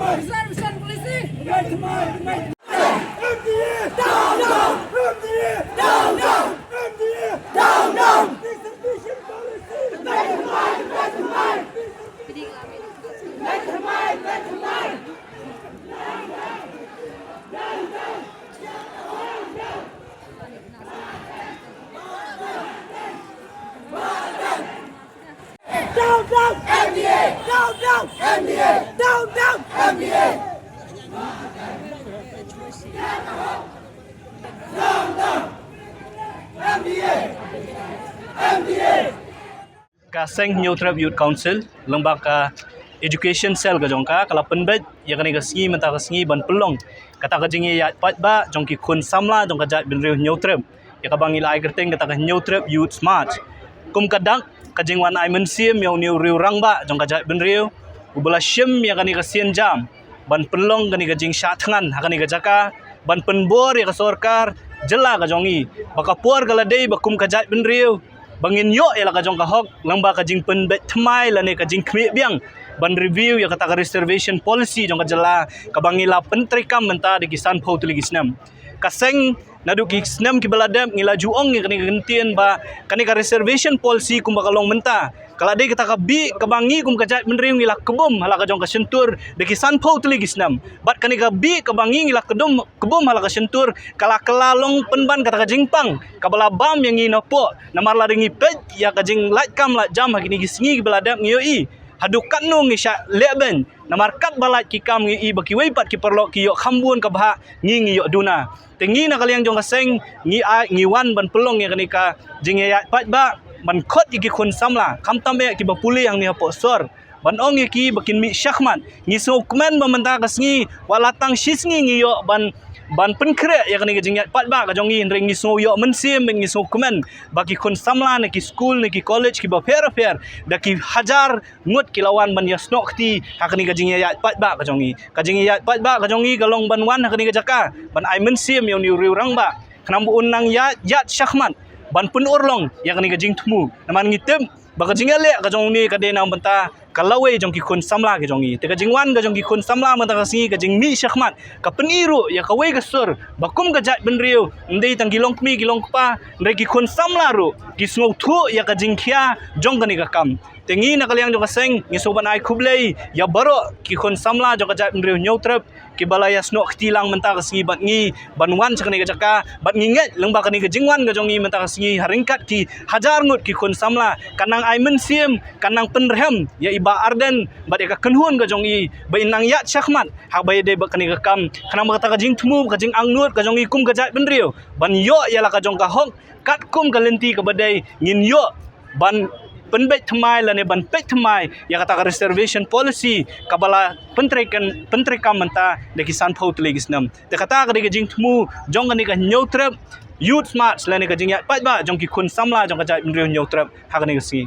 Besar polisi. MDA down down. MDA down down. MDA down down. Distribution policy. Back to mine. Back to mine. Back to mine. Back to mine. Down down. MDA down down. MDA down down. MDA. Kaseng New Trap Youth Council lembaga education cell ka jongka kala penbet ya kani kasngi menta kasngi ban pelong kata ka jingi ya pat ba jongki kun samla jong ka jat bin riu New Trap ya ka bangi lai kerteng kata ka New Trap Youth Smart kum kadang ka jingwan ai mensim yang new riu rang ba jong ka jat bin riu ubala shim ya kani ka sien jam ban pelong kani ka jing sha thangan ha kani ka jaka ban penbor ya ka sorkar jela ka jongi baka puar kala dei bakum ka jat bin riu bangin yo ya ka jong ka hok lamba ka jing pen bet thmai la ne ka jing khme biang ban review ya kata ka reservation policy jong ka jala ka bangila pentrikam menta de kisan phau tu ligisnam kaseng nadu ki snam ki baladam ngila juong ni kani gentien ba kani ka reservation policy kum bakalong menta kala de kita ka bi ka bangi kum ka jat menriu ngila kebum hala ka jong ka sentur de kisan phau tu ligisnam bat kani ka bi ka bangi ngila kedum kebum hala ka sentur kala kelalong penban kata ka jingpang ka bala bam yang ngina po namar la ringi pet ya ka jing light kam la jam ha kini gisngi ki baladam ngiyoi hadukan nu ngi sya leben namar kat balat ki kam ngi baki wei pat ki perlo ki yo khambun ka bha ngi yo duna tengi na kaliang jong kaseng ngi wan ban pelong ya kani ka jing ya pat ba ban khot ki khun samla kham tambe ki bapuli yang ni po sor ban ong ki bakin mi syahman ngi so kmen mementa kasngi walatang shisngi ngi yo ban penkre ya kani jing ya pat ba ka jong ngi so yo mensim ngi so kmen baki khun samla ne ki school ne ki college ki ba fair da ki hajar ngut kilawan ban yasno khti ha kani jing ya pat ba ka jong ya pat ba ka jong galong ban wan ha kani jaka ban ai mensim yo ni riu rang ba khnam bu unang ya syahman ban pun urlong ya kani jing thmu naman ngitem baka jingale ka jong ni ka de nang banta kalawe jong ki khun samla ke jongi te ka jingwan ka jong ki khun samla mata ka singi ka jing mi syahmat ka peniru ya ka we ka sur bakum ka jat benriu ndei tang gilong mi gilong pa ndai ki khun samla ru ki sngo thu ya ka jing khia jong ka ni ka kam tengi na kaliang jong ka seng ni soban ai khublei ya baro ki khun samla jong ka jat benriu nyautrap ki balaya sno khtilang menta ka singi bat ngi banwan chakni ka jaka bat ngi nget lengba ka ni ka jingwan ka jongi menta ka singi haringkat ki hajar ngut ki khun samla kanang ai mensim kanang penrhem ya ba arden ba de ka kenhun ka jongi ba inang ya syahmat ha ba de ba kani ka kam khana ma ka jing thmu ka jing angnut ka jongi kum ka jat benriu ban yo ya la ka jong ka hok kat kum ka lenti ka badai ngin yo ban penbet thmai la ne ban pet thmai ya kata ka reservation policy kabala pentrikam menta de kisan phau tlegisnam te kata ka de jing thmu jong ni ka nyautrap youth smart la ne ka jing ya pat ba jong ki khun samla jong ka jat benriu nyautrap ha ka ni ka si